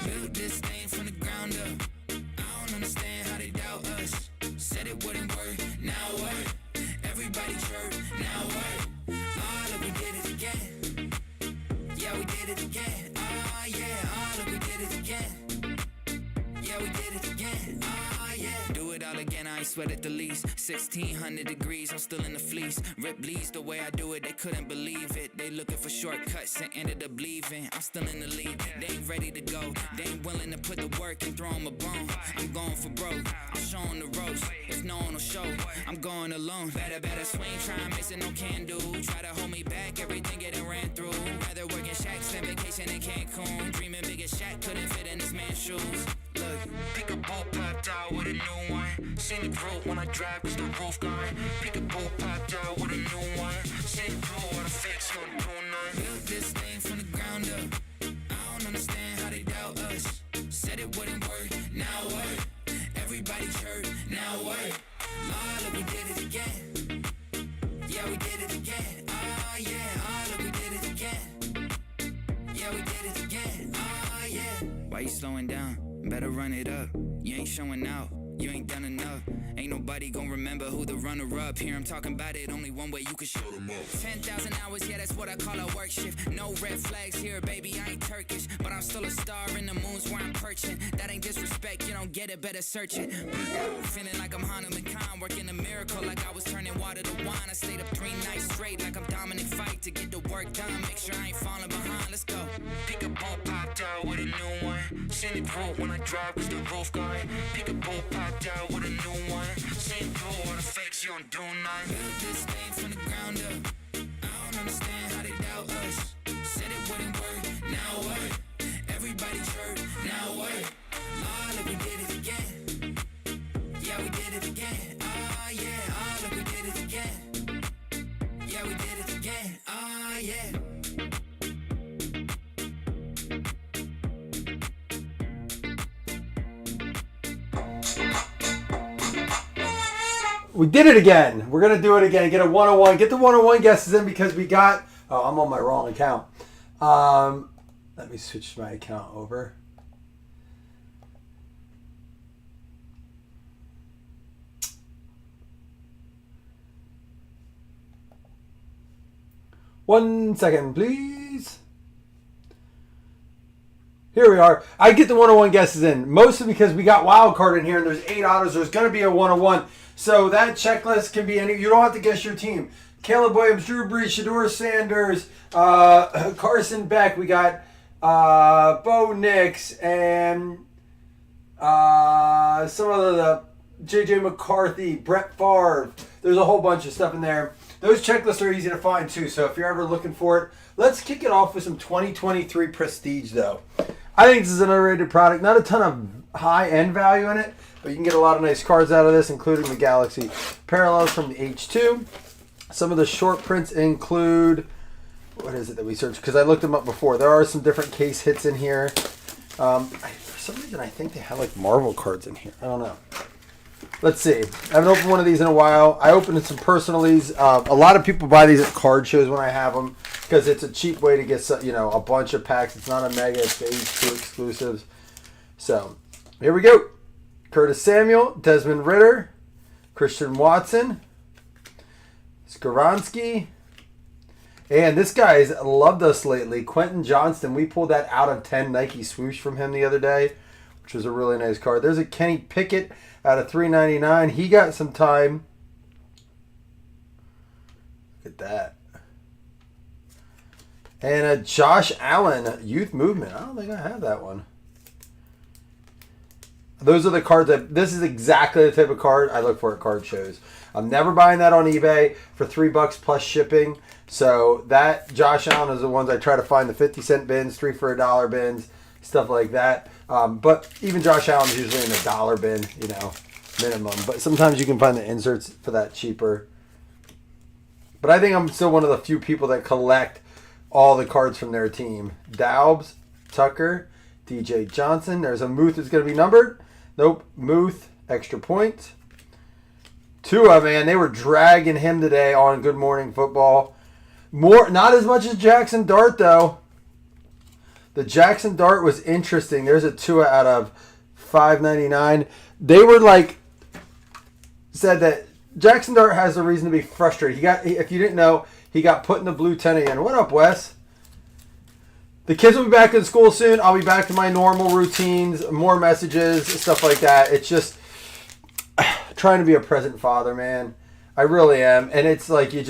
Built this thing from the ground up. I don't understand how they doubt us. Said it wouldn't work, now what? Everybody chirp, now what? Oh, look, we did it again. Yeah, we did it again. Oh, yeah, oh, look, we did it again. Yeah, we did it again. Oh, yeah. Do it all again, I ain't sweat it the least. 1600 degrees, I'm still in the fleece. Rip bleeds the way I do it, they couldn't believe it. They looking for shortcuts and ended up leaving. I'm still in the lead, they ain't ready to go. They ain't willing to put the work and throw 'em a bone. I'm going for broke, I'm showing the ropes. If no one will show, I'm going alone. Better swing, try and mix it, no can do. Try to hold me back, everything getting ran through. Rather work in Shacks than vacation in Cancun. Dreaming big as Shaq, couldn't fit in this man's shoes. Look, pick a ball popped out with a new one. Seen the growth when I drive cause the roof gone. Pick a ball popped out with a new one. Seen the growth with a fix on the none. Built this thing from the ground up. I don't understand how they doubt us. Said it wouldn't work, now what? Everybody chirp, now what? Oh, look, we did it again. Yeah, we did it again. Oh, yeah, oh, look, we did it again. Yeah, we did it again. Oh, yeah. Why you slowing down? Better run it up. You ain't showing out. You ain't done enough. Ain't nobody gon' remember who the runner-up. Here I'm talking about it, only one way you can shut them up. 10,000 hours, yeah, that's what I call a work shift. No red flags here, baby, I ain't Turkish. But I'm still a star in the moons where I'm perching. That ain't disrespect, you don't get it, better search it. Feeling like I'm Hanuman Khan, working a miracle like I was turning water to wine. I stayed up 3 nights straight like I'm Dominic Fike to get the work done. Make sure I ain't falling behind, let's go. Pick a ball popped out with a new one. Seen it grow when I drive cause the roof gone. Pick a ball popped out with a new one. Same blow or the fakes, you don't do none. Built this thing from the ground up. I don't understand how they doubt us. Said it wouldn't work, now what? Everybody chirp, now what? Oh, look, we did it again. Yeah, we did it again. Oh, yeah, oh, look, we did it again. Yeah, we did it again. Oh, yeah. We did it again. We're going to do it again. Get a 101. Get the 101 guesses in because we got... Oh, I'm on my wrong account. Let me switch my account over. One second, please. Here we are. I get the 101 guesses in. Mostly because we got wild card in here and there's 8 autos. There's going to be a 101. So that checklist can be any. You don't have to guess your team. Caleb Williams, Drew Brees, Shedeur Sanders, Carson Beck. We got Bo Nix and some of the J.J. McCarthy, Brett Favre. There's a whole bunch of stuff in there. Those checklists are easy to find too. So if you're ever looking for it, let's kick it off with some 2023 Prestige though. I think this is an underrated product. Not a ton of high-end value in it, but you can get a lot of nice cards out of this, including the Galaxy Parallels from the H2. Some of the short prints include, what is it that we searched? Because I looked them up before. There are some different case hits in here. For some reason, I think they have like Marvel cards in here. I don't know. Let's see. I haven't opened one of these in a while. I opened some personalies. A lot of people buy these at card shows when I have them because it's a cheap way to get a bunch of packs. It's not a mega. It's H2 exclusives. So here we go. Curtis Samuel, Desmond Ritter, Christian Watson, Skaronski, and this guy's loved us lately. Quentin Johnston. We pulled that out of 10 Nike swoosh from him the other day, which was a really nice card. There's a Kenny Pickett out of $3.99. He got some time. Look at that. And a Josh Allen Youth Movement. I don't think I have that one. Those are the cards this is exactly the type of card I look for at card shows. I'm never buying that on eBay for $3 plus shipping. So that Josh Allen is the ones I try to find, the 50-cent bins, 3 for $1 bins, stuff like that. But even Josh Allen's usually in the dollar bin, minimum. But sometimes you can find the inserts for that cheaper. But I think I'm still one of the few people that collect all the cards from their team. Daubs, Tucker, DJ Johnson. There's a Muth that's going to be numbered. Nope. Muth, extra point. Tua, man, they were dragging him today on Good Morning Football. Not as much as Jackson Dart, though. The Jackson Dart was interesting. There's a 2 out of 599. They were like, said that Jackson Dart has a reason to be frustrated. If you didn't know, he got put in the blue tent again. What up, Wes? The kids will be back in school soon. I'll be back to my normal routines, more messages, stuff like that. It's just trying to be a present father, man. I really am. And it's like you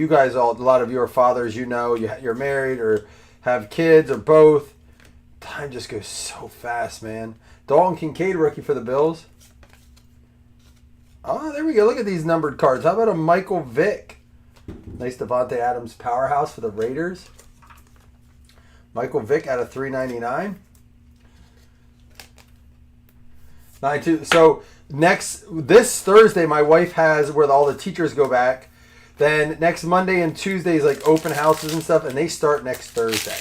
guys all, a lot of you are fathers, you're married or have kids or both. Time just goes so fast, man. Dalton Kincaid, rookie for the Bills. Oh, there we go. Look at these numbered cards. How about a Michael Vick? Nice Devontae Adams powerhouse for the Raiders. Michael Vick out of 399. 92. So this Thursday, my wife has where all the teachers go back. Then next Monday and Tuesday is like open houses and stuff, and they start next Thursday.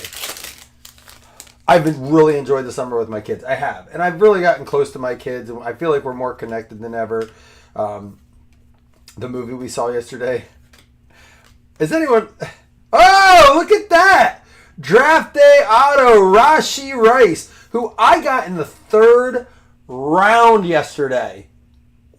I've been really enjoyed the summer with my kids. I have, and I've really gotten close to my kids, and I feel like we're more connected than ever. The movie we saw yesterday. Is anyone? Oh, look at that! Draft day auto, Rashee Rice, who I got in the 3rd round yesterday.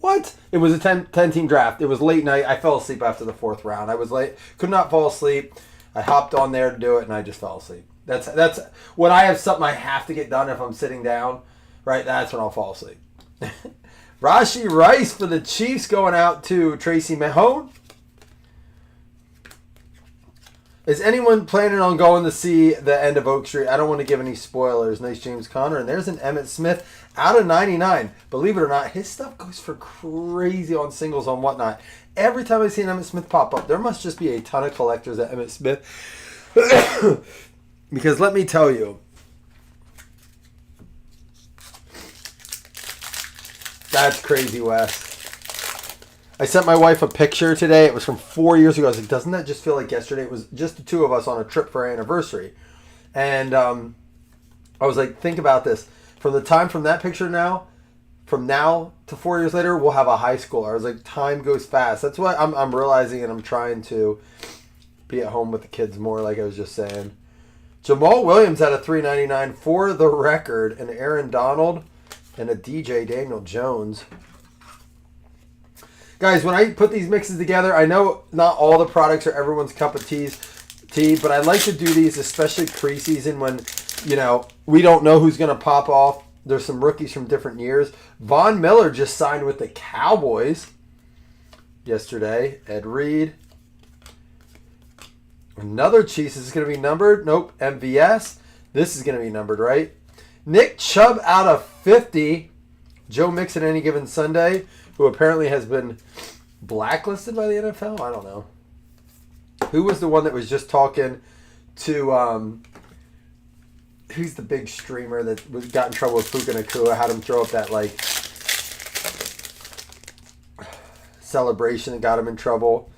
What? It was a 10-team draft. It was late night. I fell asleep after the 4th round. I was late. Could not fall asleep. I hopped on there to do it, and I just fell asleep. That's when I have something I have to get done if I'm sitting down, right? That's when I'll fall asleep. Rashee Rice for the Chiefs going out to Tracy Mahone. Is anyone planning on going to see the end of Oak Street? I don't want to give any spoilers. Nice James Conner. And there's an Emmitt Smith out of 99. Believe it or not, his stuff goes for crazy on singles on whatnot. Every time I see an Emmitt Smith pop up, there must just be a ton of collectors at Emmitt Smith. Because let me tell you, that's crazy, Wes. I sent my wife a picture today. It was from 4 years ago. I was like, doesn't that just feel like yesterday? It was just the two of us on a trip for our anniversary. And I was like, think about this. From that picture now, from now to 4 years later, we'll have a high schooler. I was like, time goes fast. That's what I'm realizing, and I'm trying to be at home with the kids more, like I was just saying. Jamal Williams had a $3.99 for the record, and Aaron Donald and a DJ Daniel Jones. Guys, when I put these mixes together, I know not all the products are everyone's cup of tea, but I like to do these, especially preseason when, we don't know who's going to pop off. There's some rookies from different years. Von Miller just signed with the Cowboys yesterday. Ed Reed. Another Chiefs. Is going to be numbered? Nope. MVS. This is going to be numbered, right? Nick Chubb out of 50. Joe Mixon any given Sunday, who apparently has been blacklisted by the NFL. I don't know. Who was the one that was just talking to, who's the big streamer that got in trouble with Puka Nacua, had him throw up that, celebration that got him in trouble.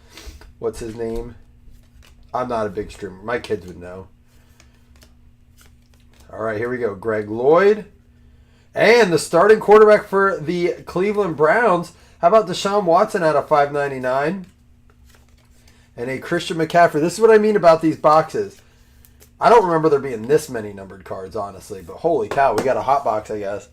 What's his name? I'm not a big streamer. My kids would know. All right, here we go. Greg Lloyd. And the starting quarterback for the Cleveland Browns. How about Deshaun Watson out of $5.99? And a Christian McCaffrey. This is what I mean about these boxes. I don't remember there being this many numbered cards, honestly. But holy cow, we got a hot box, I guess.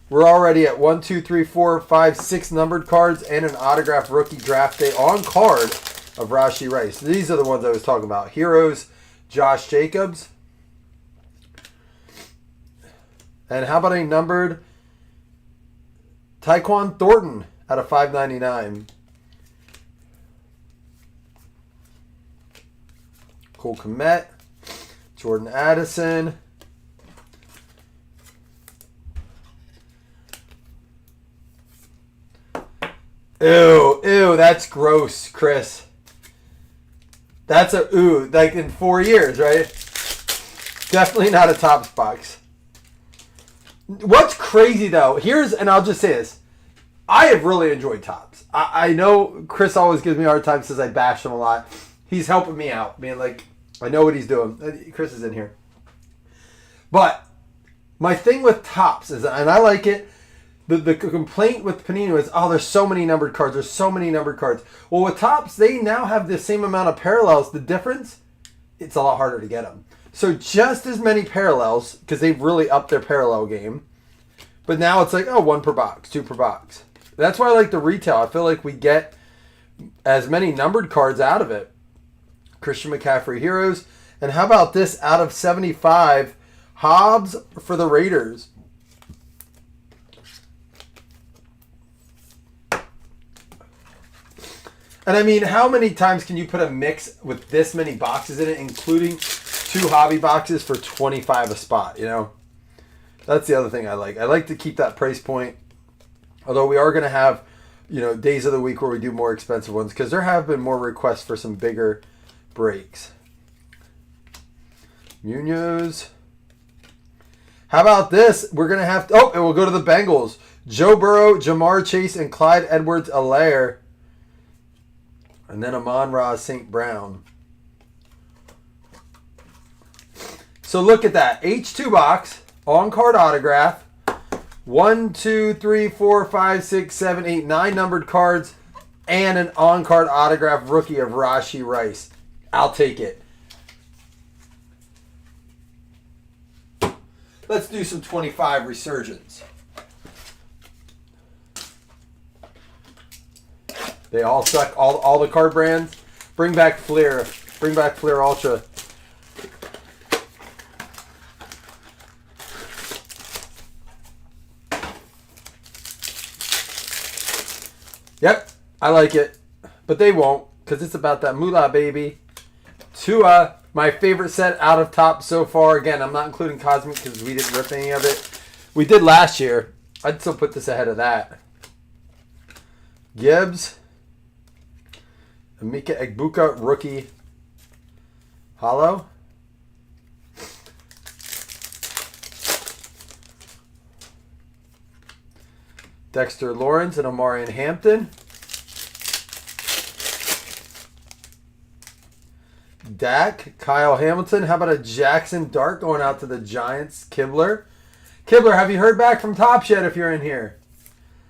We're already at 1, 2, 3, 4, 5, 6 numbered cards and an autographed rookie draft day on card of Rashee Rice. These are the ones I was talking about. Heroes, Josh Jacobs. And how about a numbered Tyquan Thornton out of $5.99? Cole Kmet, Jordan Addison. Ew, that's gross, Chris. That's a like in 4 years, right? Definitely not a Topps box. What's crazy though, and I'll just say this, I have really enjoyed Topps. I know Chris always gives me a hard time, says I bash him a lot. He's helping me out, being like, I know what he's doing. Chris is in here. But my thing with Topps is, and I like it, the complaint with Panini was, there's so many numbered cards. There's so many numbered cards. Well, with Topps, they now have the same amount of parallels. The difference, it's a lot harder to get them. So just as many parallels, because they've really upped their parallel game. But now it's like, oh, 1 per box, 2 per box. That's why I like the retail. I feel like we get as many numbered cards out of it. Christian McCaffrey Heroes. And how about this out of 75, Hobbs for the Raiders. And I mean, how many times can you put a mix with this many boxes in it, including 2 hobby boxes for $25 a spot, you know? That's the other thing I like. I like to keep that price point. Although we are going to have, you know, days of the week where we do more expensive ones, because there have been more requests for some bigger breaks. Munoz. How about this? We're going to have to... Oh, and we'll go to the Bengals. Joe Burrow, Jamar Chase, and Clyde Edwards-Helaire. And then Amon-Ra St. Brown. So look at that. H2 box. On-card autograph. 1, 2, 3, 4, 5, 6, 7, 8, 9 numbered cards. And an on-card autograph rookie of Rashee Rice. I'll take it. Let's do some 25 Resurgence. They all suck. All the card brands. Bring back Fleer. Bring back Fleer Ultra. Yep, I like it. But they won't, because it's about that moolah, baby. Tua, my favorite set out of top so far. Again, I'm not including Cosmic because we didn't rip any of it. We did last year. I'd still put this ahead of that. Gibbs. Emeka Egbuka, rookie. Hollow. Dexter Lawrence and Omarion Hampton. Dak, Kyle Hamilton. How about a Jackson Dart going out to the Giants? Kibler. Kibler, have you heard back from Topps yet if you're in here?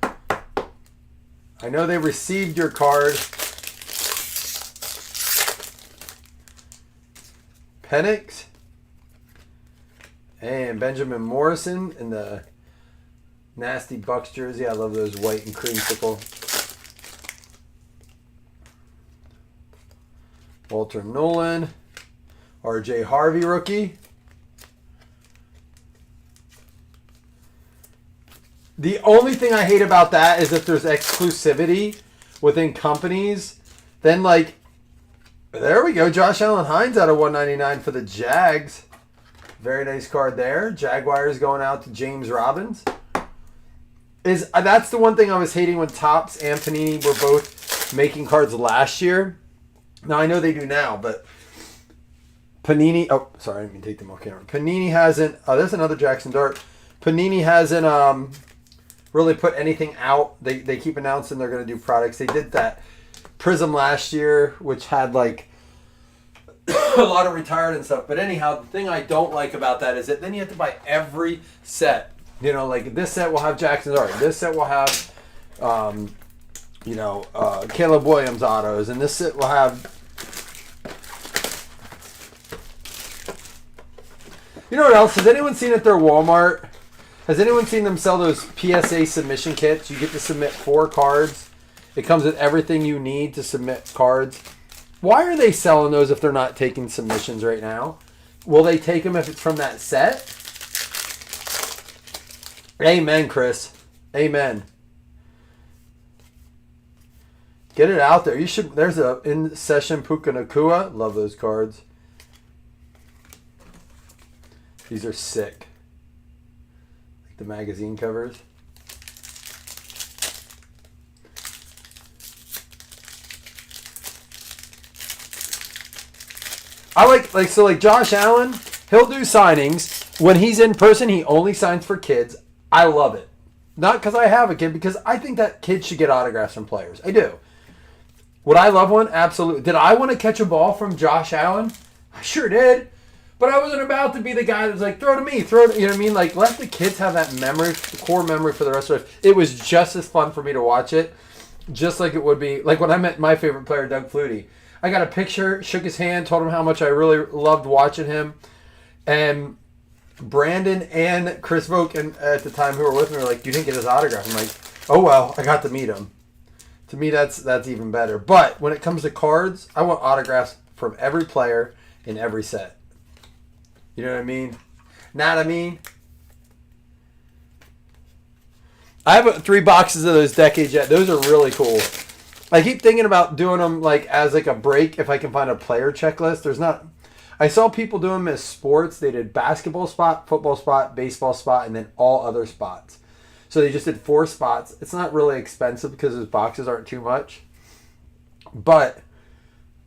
I know they received your card. Penix. And Benjamin Morrison in the nasty Bucks jersey. I love those white and creamsicle. Walter Nolan. RJ Harvey rookie. The only thing I hate about that is if there's exclusivity within companies, then like, there we go. Josh Allen Hines out of 199 for the Jags. Very nice card there. Jaguars going out to James Robbins. That's the one thing I was hating when Topps and Panini were both making cards last year. Now I know they do now, but Panini. Oh, sorry, I didn't mean to take them off camera. Panini hasn't. Oh, there's another Jackson Dart. Panini hasn't really put anything out. They keep announcing they're going to do products. They did that Prism last year, which had like a lot of retired and stuff. But anyhow, the thing I don't like about that is that then you have to buy every set. You know, like this set will have Jackson Dart. This set will have, Caleb Williams autos. And this set will have... You know what else? Has anyone seen at their Walmart? Has anyone seen them sell those PSA submission kits? You get to submit 4 cards. It comes with everything you need to submit cards. Why are they selling those if they're not taking submissions right now? Will they take them if it's from that set? Amen, Chris. Amen. Get it out there. You should. There's a in session Puka Nacua. Love those cards. These are sick. Like the magazine covers. I like Josh Allen, he'll do signings. When he's in person, he only signs for kids. I love it. Not because I have a kid, because I think that kids should get autographs from players. I do. Would I love one? Absolutely. Did I want to catch a ball from Josh Allen? I sure did. But I wasn't about to be the guy that was like, throw to me, throw to, you know what I mean? Like, let the kids have that memory, core memory for the rest of their life. It was just as fun for me to watch it, just like it would be, like when I met my favorite player, Doug Flutie. I got a picture, shook his hand, told him how much I really loved watching him. And Brandon and Chris Vogt at the time who were with me were like, you didn't get his autograph. I'm like, oh well, I got to meet him. To me, that's even better. But when it comes to cards, I want autographs from every player in every set. You know what I mean? Not I mean. I have 3 boxes of those Decade Jet. Those are really cool. I keep thinking about doing them like as like a break if I can find a player checklist. There's not. I saw people do them as sports. They did basketball spot, football spot, baseball spot, and then all other spots. So they just did 4 spots. It's not really expensive because those boxes aren't too much. But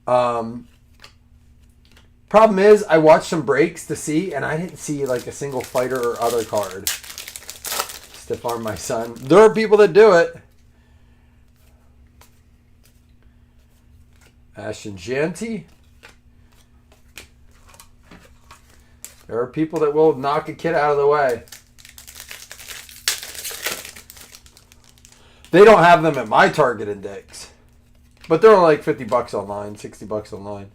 problem is I watched some breaks to see, and I didn't see like a single fighter or other card. Stiff arm my son. There are people that do it. Ashton Janty. There are people that will knock a kid out of the way. They don't have them at my Target Index. But they're like $50 online, $60 online.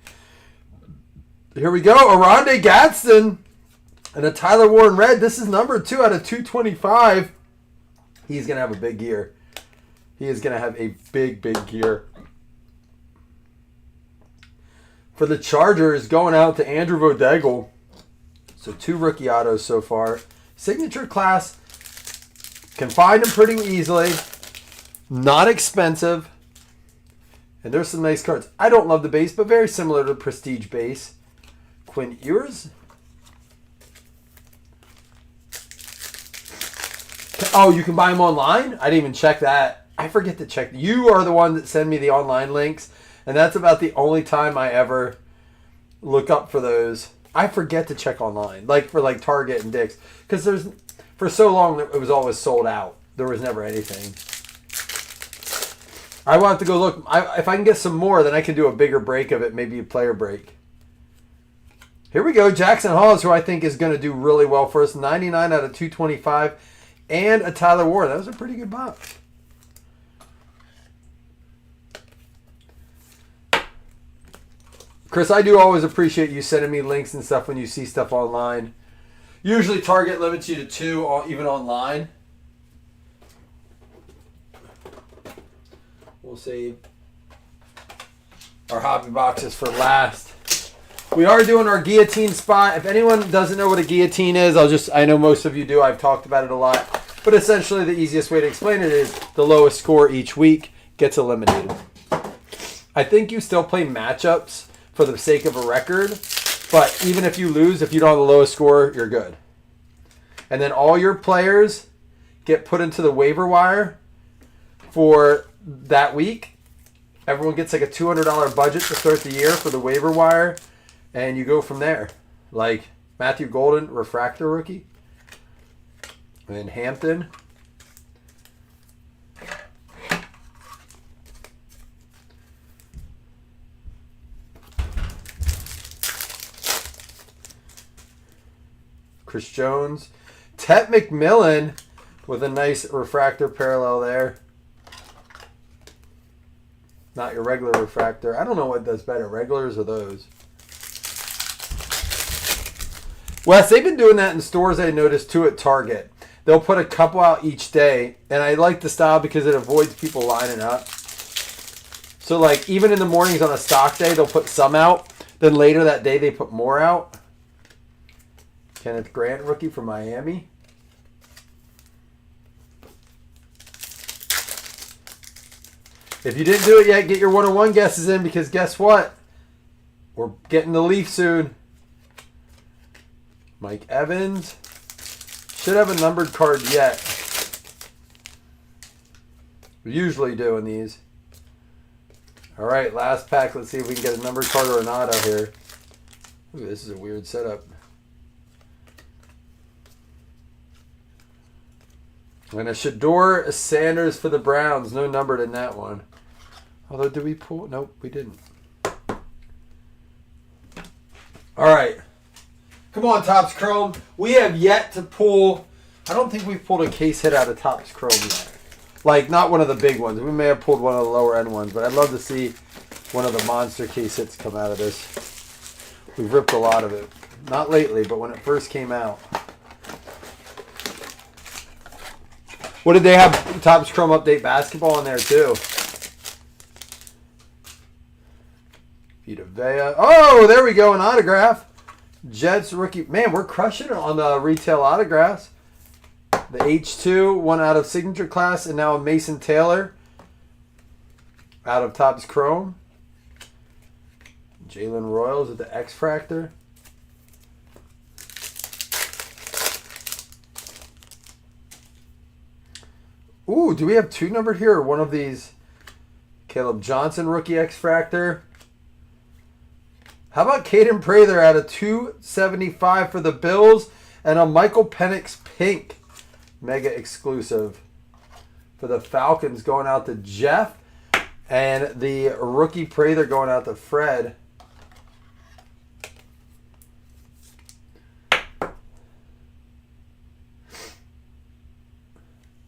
Here we go. Aronde Gadsden and a Tyler Warren red. This is number 2 out of 225. He's going to have a big year. He is going to have a big, big year. For the Chargers, going out to Andrew Vodegel. So 2 rookie autos so far. Signature class. Can find them pretty easily. Not expensive. And there's some nice cards. I don't love the base, but very similar to the Prestige base. Quinn Ewers. Oh, you can buy them online? I didn't even check that. I forget to check. You are the one that send me the online links. And that's about the only time I ever look up for those. I forget to check online. Like for like Target and Dick's. Because for so long it was always sold out. There was never anything. I will have to go look. If I can get some more, then I can do a bigger break of it. Maybe a player break. Here we go. Jackson Hawes, who I think is going to do really well for us. 99 out of 225. And a Tyler Warren. That was a pretty good box. Chris, I do always appreciate you sending me links and stuff when you see stuff online. Usually Target limits you to 2, even online. We'll save our hobby boxes for last. We are doing our guillotine spot. If anyone doesn't know what a guillotine is, I know most of you do. I've talked about it a lot. But essentially the easiest way to explain it is the lowest score each week gets eliminated. I think you still play matchups for the sake of a record. But even if you lose, if you don't have the lowest score, you're good. And then all your players get put into the waiver wire for that week. Everyone gets like a $200 budget to start the year for the waiver wire. And you go from there. Like Matthew Golden, refractor rookie. And then Hampton. Chris Jones. Tet McMillan with a nice refractor parallel there. Not your regular refractor. I don't know what does better, regulars or those. Wes, they've been doing that in stores, I noticed, too, at Target. They'll put a couple out each day, and I like the style because it avoids people lining up. So, like, even in the mornings on a stock day, they'll put some out. Then later that day, they put more out. Kenneth Grant, rookie from Miami. If you didn't do it yet, get your 101 guesses in because guess what? We're getting the Leaf soon. Mike Evans. Should have a numbered card yet. We usually do in these. All right, last pack. Let's see if we can get a numbered card or an auto here. Ooh, this is a weird setup. And a Shedeur Sanders for the Browns. No numbered in that one. Although, did we pull? Nope, we didn't. All right. Come on, Topps Chrome. We have yet to pull. I don't think we've pulled a case hit out of Topps Chrome yet. Like, not one of the big ones. We may have pulled one of the lower end ones, but I'd love to see one of the monster case hits come out of this. We've ripped a lot of it. Not lately, but when it first came out. What did they have? Topps Chrome Update basketball in there too. Vita Vea. Oh, there we go. An autograph. Jets rookie. Man, we're crushing it on the retail autographs. The H2, one out of signature class, and now a Mason Taylor out of Topps Chrome. Jalen Royals with the X-Fractor. Ooh, do we have two numbered here or one of these? Caleb Johnson rookie X-Fractor. How about Caden Prather out of 275 for the Bills and a Michael Penix pink mega exclusive for the Falcons going out to Jeff, and the rookie Prather going out to Fred.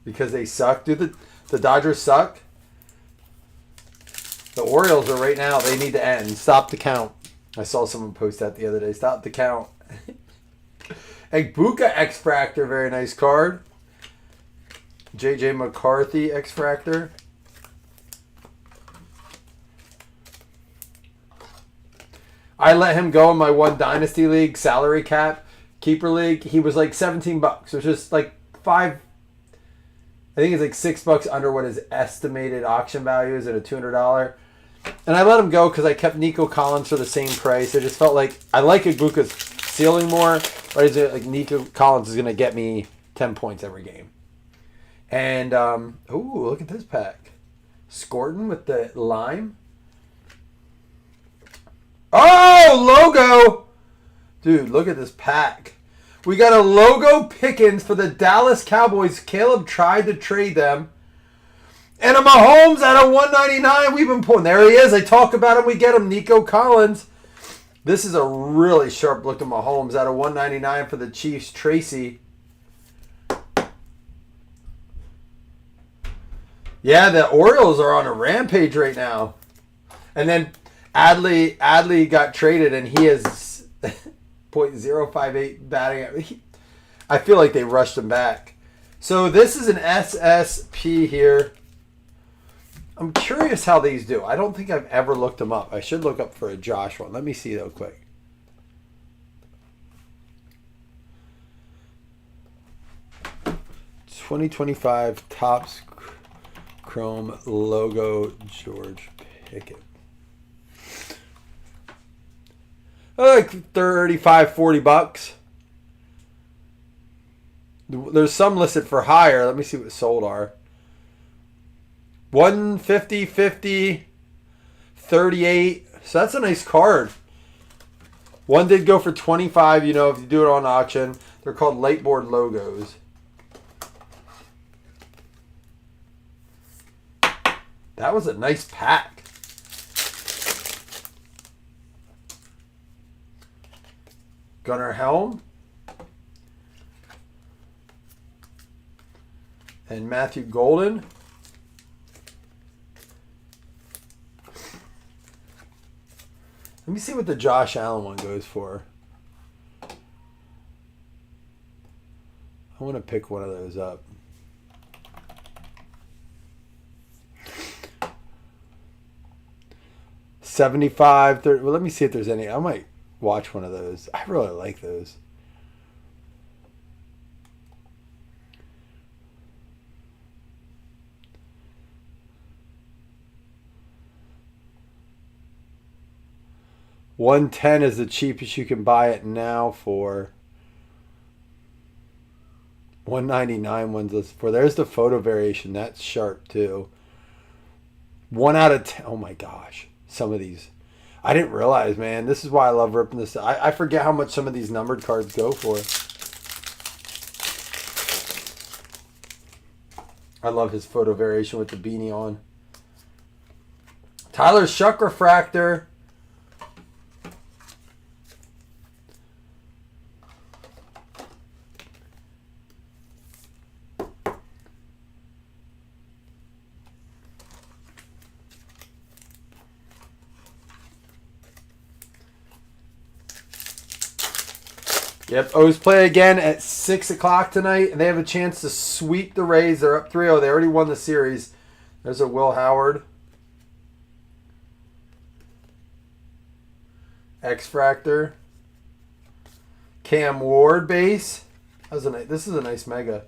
Because they suck. Do the Dodgers suck? The Orioles are right now. They need to end. Stop the count. I saw someone post that the other day. Stop the count. Egbuka X-Fractor. Very nice card. J.J. McCarthy X-Fractor. I let him go in my one Dynasty League salary cap keeper league. He was like $17. It was just like I think it's like $6 under what his estimated auction value is at a $200. And I let him go because I kept Nico Collins for the same price. I just felt like I like Egbuka's ceiling more, but is it like Nico Collins is going to get me 10 points every game. And ooh, look at this pack. Scorton with the lime. Oh, logo. Dude, look at this pack. We got a logo Pickens for the Dallas Cowboys. Caleb tried to trade them. And a Mahomes at a 199. We've been pulling. There he is. I talk about him. We get him. Nico Collins. This is a really sharp look at Mahomes at a 199 for the Chiefs. Tracy. Yeah, the Orioles are on a rampage right now. And then Adley got traded, and he is .058 batting. I feel like they rushed him back. So this is an SSP here. I'm curious how these do. I don't think I've ever looked them up. I should look up for a Josh one. Let me see though quick. $2025 Topps Chrome logo George Pickett. Like $35-40. There's some listed for higher. Let me see what sold are. 150, 50, 38. So that's a nice card. One did go for 25, you know, if you do it on auction. They're called lightboard logos. That was a nice pack. Gunnar Helm. And Matthew Golden. Let me see what the Josh Allen one goes for. I want to pick one of those up. $75, $30. Well, let me see if there's any. I might watch one of those. I really like those. $110 is the cheapest you can buy it now for. $199 one's listed for. There's the photo variation. That's sharp too. 1 out of 10. Oh my gosh. Some of these. I didn't realize, man. This is why I love ripping this. I forget how much some of these numbered cards go for. I love his photo variation with the beanie on. Tyler Shuck refractor. Yep, O's play again at 6 o'clock tonight, and they have a chance to sweep the Rays. They're up 3-0. They already won the series. There's a Will Howard. X-Fractor. Cam Ward base. This is a nice mega.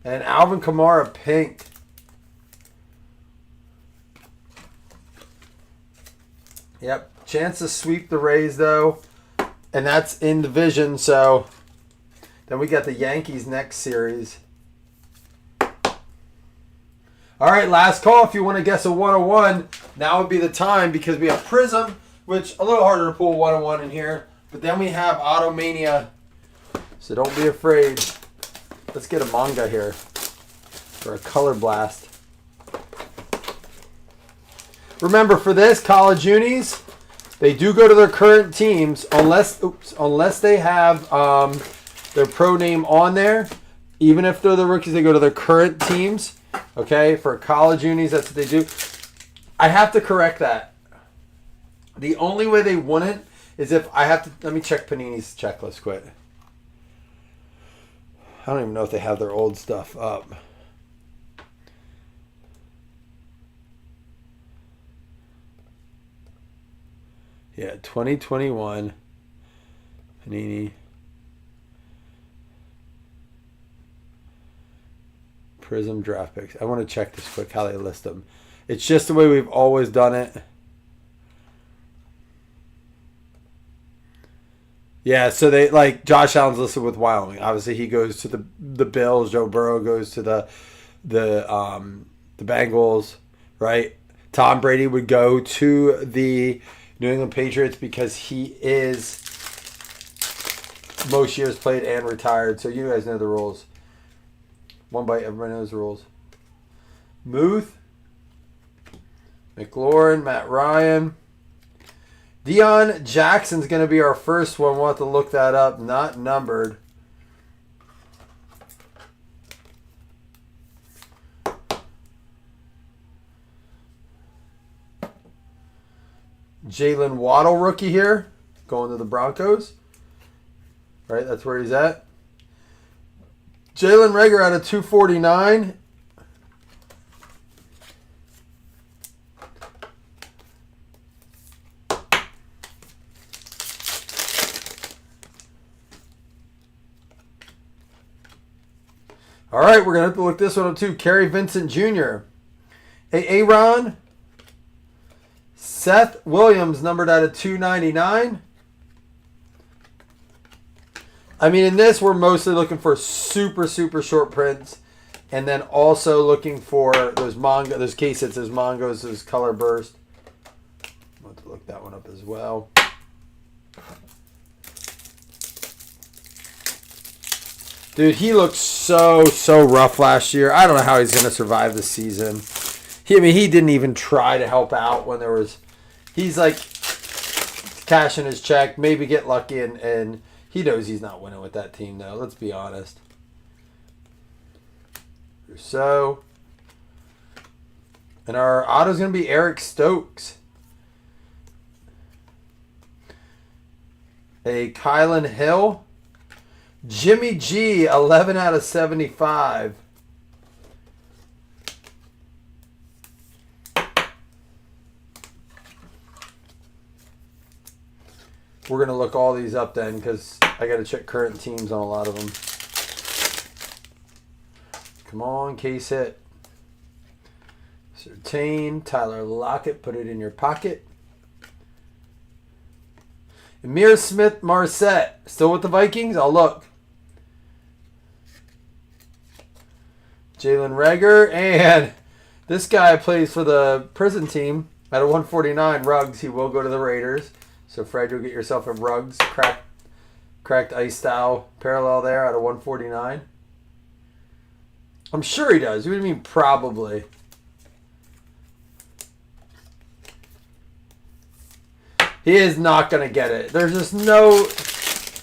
And Alvin Kamara pink. Yep, chance to sweep the Rays, though. And that's in division, so then we got the Yankees next series. All right, last call. If you want to guess a 101, now would be the time because we have Prism, which a little harder to pull 101 in here. But then we have Automania, so don't be afraid. Let's get a manga here for a color blast. Remember, for this, college unis, they do go to their current teams unless they have their pro name on there. Even if they're the rookies, they go to their current teams. Okay, for college unis, that's what they do. I have to correct that. The only way they wouldn't is if I have to. Let me check Panini's checklist quick. I don't even know if they have their old stuff up. Yeah, 2021 Panini Prism draft picks. I want to check this quick how they list them. It's just the way we've always done it. Yeah, so they like Josh Allen's listed with Wyoming. Obviously, he goes to the Bills. Joe Burrow goes to the Bengals, right? Tom Brady would go to the New England Patriots because he is most years played and retired. So you guys know the rules. One bite, everybody knows the rules. Muth, McLaurin, Matt Ryan. Deion Jackson's going to be our first one. We'll have to look that up. Not numbered. Jalen Waddle rookie here. Going to the Broncos. Right, that's where he's at. Jalen Reagor out of 249. All right, we're going to have to look this one up too. Kerry Vincent Jr. Aaron. Seth Williams, numbered out of 299. I mean, in this, we're mostly looking for super, super short prints. And then also looking for those manga, those case hits, those mangos, those color burst. I'll have to look that one up as well. Dude, he looked so rough last year. I don't know how he's going to survive the season. He didn't even try to help out when there was... He's like cashing his check, maybe get lucky, and he knows he's not winning with that team, though. Let's be honest. Rousseau. And our auto's going to be Eric Stokes. A Kylan Hill. Jimmy G, 11 out of 75. We're going to look all these up then because I got to check current teams on a lot of them. Come on, case hit. Certain. Tyler Lockett, put it in your pocket. Amir Smith Marset, still with the Vikings? I'll look. Jalen Reagor, and this guy plays for the prison team at a 149. Ruggs, he will go to the Raiders. So Fred, you'll get yourself a Ruggs cracked ice style parallel there at a 149. I'm sure he does. What do you mean probably? He is not going to get it. There's just no,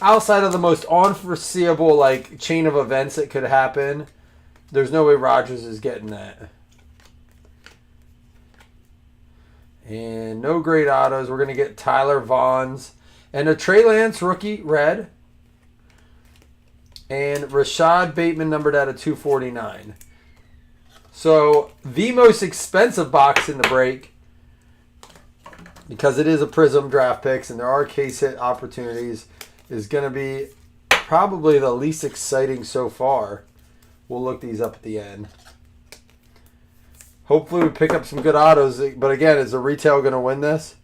outside of the most unforeseeable like chain of events that could happen, there's no way Rodgers is getting that. And no great autos. We're going to get Tyler Vaughns. And a Trey Lance rookie, red. And Rashad Bateman numbered out of 249. So the most expensive box in the break, because it is a Prism draft picks and there are case hit opportunities, is going to be probably the least exciting so far. We'll look these up at the end. Hopefully we pick up some good autos. But again, is the retail going to win this?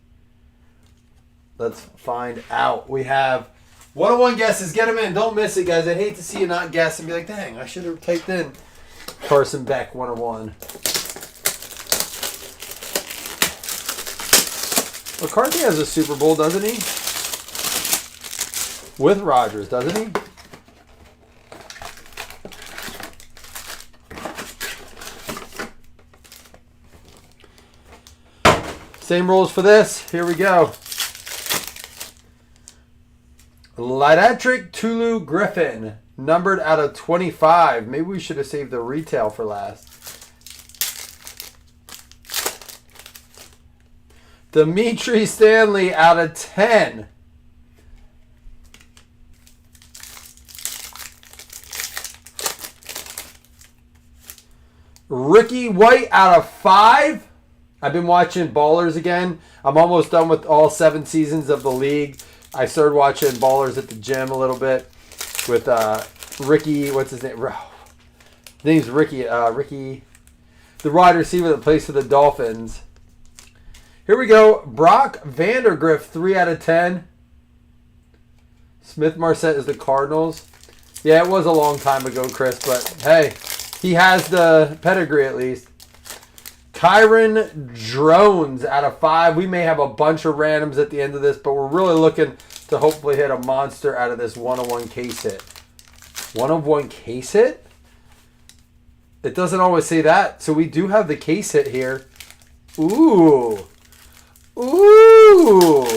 Let's find out. We have 101 guesses. Get them in. Don't miss it, guys. I'd hate to see you not guess and be like, dang, I should have typed in Carson Beck 101. McCarthy has a Super Bowl, doesn't he? With Rodgers, doesn't he? Same rules for this. Here we go. Lidatrick Tulu Griffin, numbered out of 25. Maybe we should have saved the retail for last. Dimitri Stanley out of 10. Ricky White out of 5. I've been watching Ballers again. I'm almost done with all 7 seasons of the league. I started watching Ballers at the gym a little bit with Ricky. What's his name? His name's Ricky. Ricky, the wide receiver that plays for the Dolphins. Here we go. Brock Vandergrift, 3 out of 10. Smith Marset is the Cardinals. Yeah, it was a long time ago, Chris, but hey, he has the pedigree at least. Kyron Drones out of 5. We may have a bunch of randoms at the end of this, but we're really looking to hopefully hit a monster out of this 101 case hit. 101 case hit? It doesn't always say that. So we do have the case hit here. Ooh. Ooh.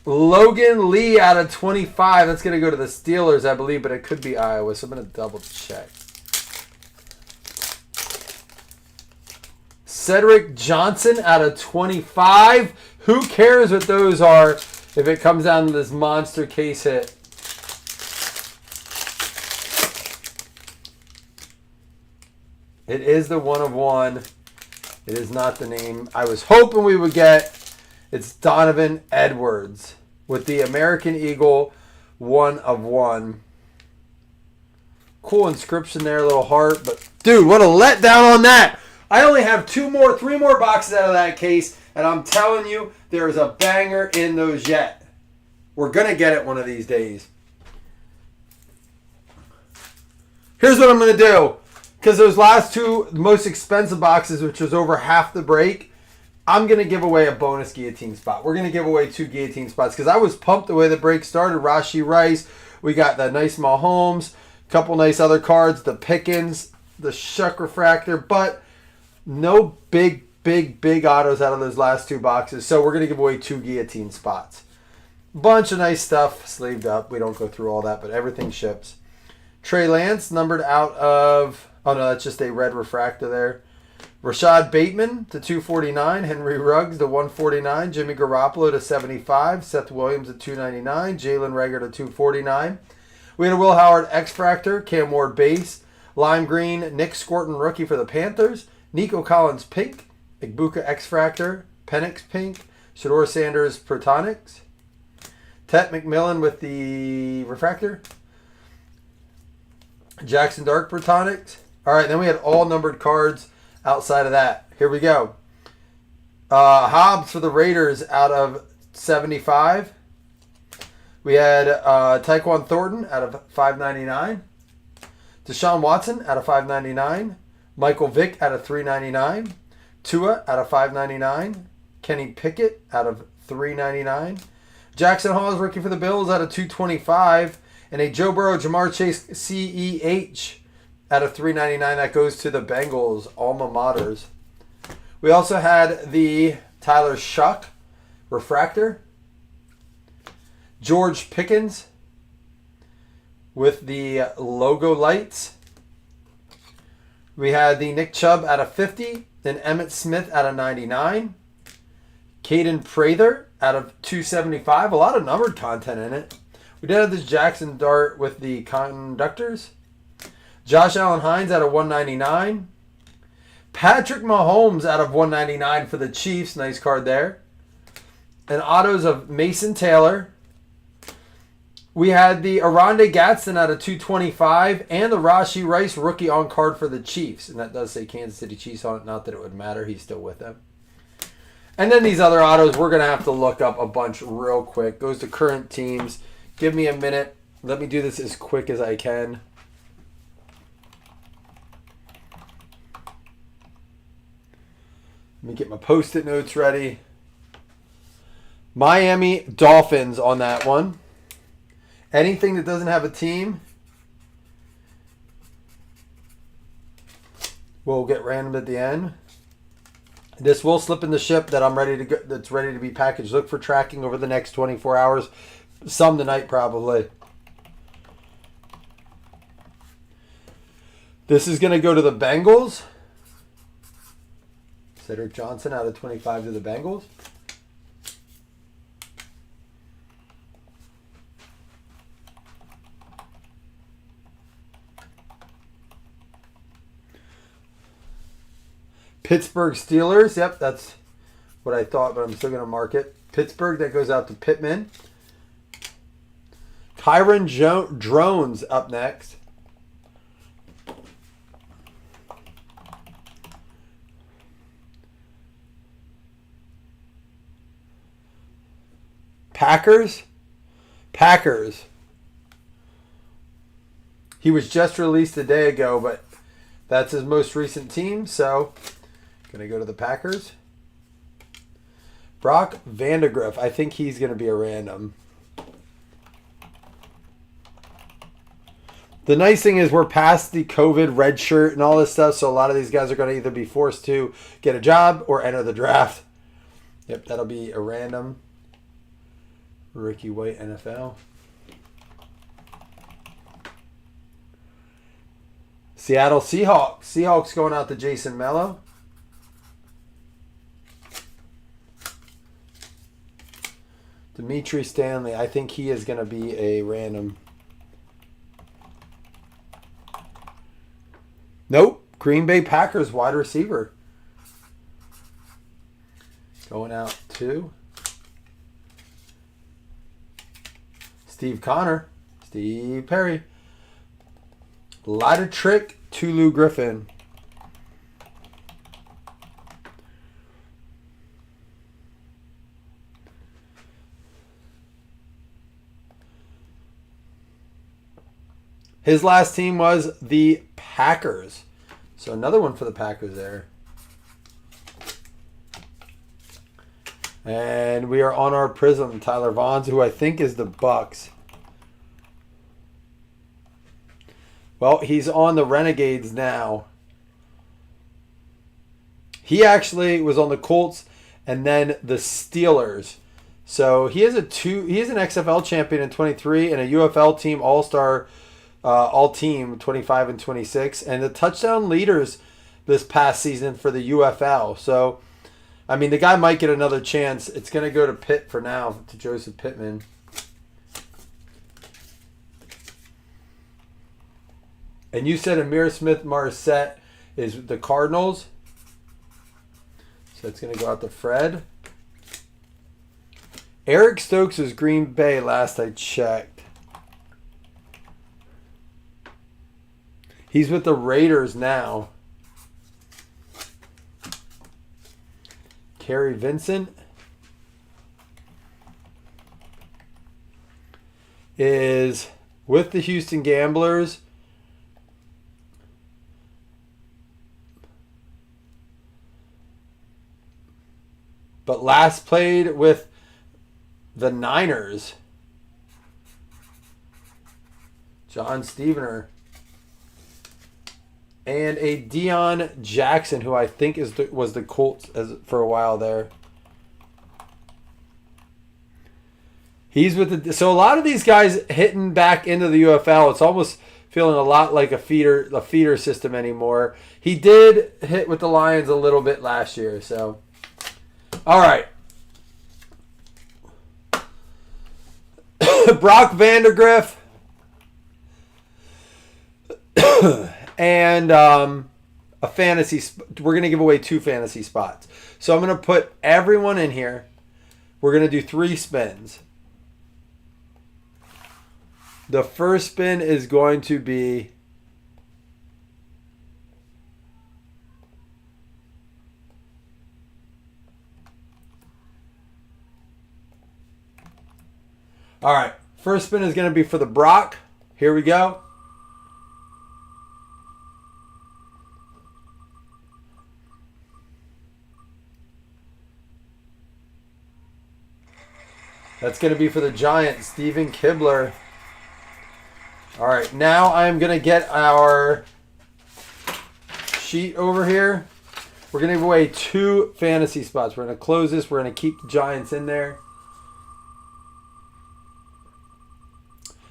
Logan Lee out of 25. That's going to go to the Steelers, I believe, but it could be Iowa, so I'm going to double check. Cedric Johnson out of 25. Who cares what those are if it comes down to this monster case hit? It is the 1 of 1. It is not the name I was hoping we would get. It's Donovan Edwards with the American Eagle 1 of 1. Cool inscription there, a little heart. But, dude, what a letdown on that. I only have 3 more boxes out of that case, and I'm telling you, there is a banger in those yet. We're going to get it one of these days. Here's what I'm going to do. Because those last 2 most expensive boxes, which was over half the break, I'm going to give away a bonus guillotine spot. We're going to give away 2 guillotine spots because I was pumped the way the break started. Rashee Rice, we got the nice Mahomes, a couple nice other cards, the Pickens, the Shuck Refractor, but no big autos out of those last 2 boxes. So we're going to give away 2 guillotine spots. Bunch of nice stuff sleeved up. We don't go through all that, but everything ships. Trey Lance, numbered out of... Oh, no, that's just a red refractor there. Rashad Bateman to 249. Henry Ruggs to 149. Jimmy Garoppolo to 75. Seth Williams to 299. Jalen Reagor to 249. We had a Will Howard X-Fractor. Cam Ward base. Lime green. Nick Scorton rookie for the Panthers. Nico Collins pink. Igbuka X-Fractor. Penix pink. Shedeur Sanders Protonics. Tet McMillan with the refractor. Jackson Dark Protonics. All right, then we had all numbered cards outside of that. Here we go. Hobbs for the Raiders out of 75. We had Tyquan Thornton out of 599. Deshaun Watson out of 599. Michael Vick out of 399. Tua out of 599. Kenny Pickett out of 399. Jackson Hall is rookie for the Bills out of 225. And a Joe Burrow, Jamar Chase CEH out of 399. That goes to the Bengals, alma maters. We also had the Tyler Shuck refractor. George Pickens with the logo lights. We had the Nick Chubb out of 50. Then Emmitt Smith out of 99. Caden Prather out of 275. A lot of numbered content in it. We did have this Jackson Dart with the Conductors. Josh Allen Hines out of 199. Patrick Mahomes out of 199 for the Chiefs. Nice card there. And autos of Mason Taylor. We had the Aronde Gadsden out of 225 and the Rashee Rice rookie on card for the Chiefs. And that does say Kansas City Chiefs on it. Not that it would matter. He's still with them. And then these other autos, we're going to have to look up a bunch real quick. Goes to current teams. Give me a minute. Let me do this as quick as I can. Let me get my Post-it notes ready. Miami Dolphins on that one. Anything that doesn't have a team will get random at the end. This will slip in the ship that I'm ready to go, that's ready to be packaged. Look for tracking over the next 24 hours. Some tonight probably. This is going to go to the Bengals. Cedric Johnson out of 25 to the Bengals. Pittsburgh Steelers. Yep, that's what I thought, but I'm still going to mark it. Pittsburgh, that goes out to Pittman. Kyron Drones up next. Packers. He was just released a day ago, but that's his most recent team, so going to go to the Packers. Brock Vandagriff. I think he's going to be a random. The nice thing is we're past the COVID red shirt and all this stuff, so a lot of these guys are going to either be forced to get a job or enter the draft. Yep, that'll be a random. Ricky White, NFL. Seattle Seahawks. Seahawks going out to Jason Mello. Dimitri Stanley. I think he is going to be a random. Nope. Green Bay Packers wide receiver. Going out to Steve Connor. Steve Perry. Trick Tulu Griffin. His last team was the Packers. So another one for the Packers there. And we are on our Prism. Tyler Vaughns, who I think is the Bucks. Well, he's on the Renegades now. He actually was on the Colts and then the Steelers. So he is an XFL champion in 23 and a UFL team all-star all-team 25 and 26. And the touchdown leaders this past season for the UFL. So, I mean, the guy might get another chance. It's going to go to Pitt for now, to Joseph Pittman. And you said Amir Smith-Marset is the Cardinals. So it's going to go out to Fred. Eric Stokes is Green Bay last I checked. He's with the Raiders now. Kerry Vincent is with the Houston Gamblers. But last played with the Niners. John Stevener. And a Deion Jackson, who I think was the Colts for a while there. He's with the. So a lot of these guys hitting back into the UFL. It's almost feeling a lot like a feeder system anymore. He did hit with the Lions a little bit last year. So, all right. Brock Vandergriff. And a fantasy. We're going to give away 2 fantasy spots. So I'm going to put everyone in here. We're going to do 3 spins. The first spin is going to be all right. First spin is going to be for the Brock. Here we go. That's going to be for the Giants, Steven Kibler. All right, now I'm going to get our sheet over here. We're going to give away 2 fantasy spots. We're going to close this. We're going to keep the Giants in there.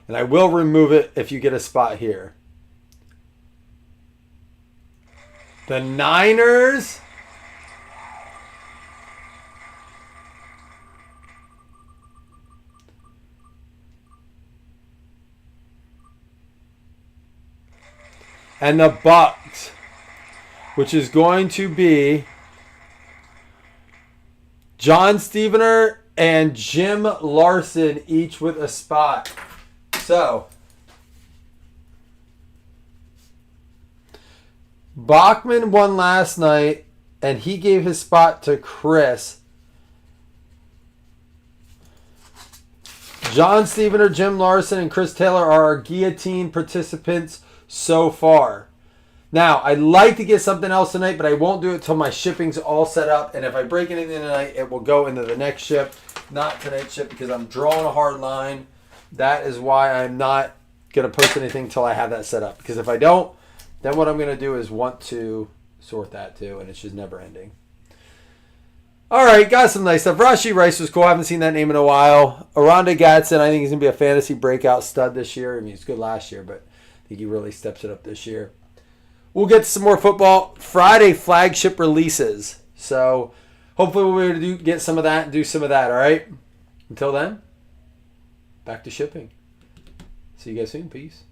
And I will remove it if you get a spot here. The Niners. And the Bucks, which is going to be John Stevener and Jim Larson, each with a spot. So, Bachman won last night, and he gave his spot to Chris. John Stevener, Jim Larson, and Chris Taylor are our guillotine participants so far. Now, I'd like to get something else tonight, but I won't do it till my shipping's all set up. And if I break anything tonight, it will go into the next ship, not tonight's ship, because I'm drawing a hard line. That is why I'm not going to post anything till I have that set up. Because if I don't, then what I'm going to do is want to sort that too, and it's just never ending. All right, got some nice stuff. Rashee Rice was cool. I haven't seen that name in a while. Oronde Gadsden, I think he's going to be a fantasy breakout stud this year. I mean, he's good last year, but I think he really steps it up this year. We'll get to some more football. Friday, flagship releases. So hopefully we'll be able to get some of that and do some of that, all right? Until then, back to shipping. See you guys soon. Peace.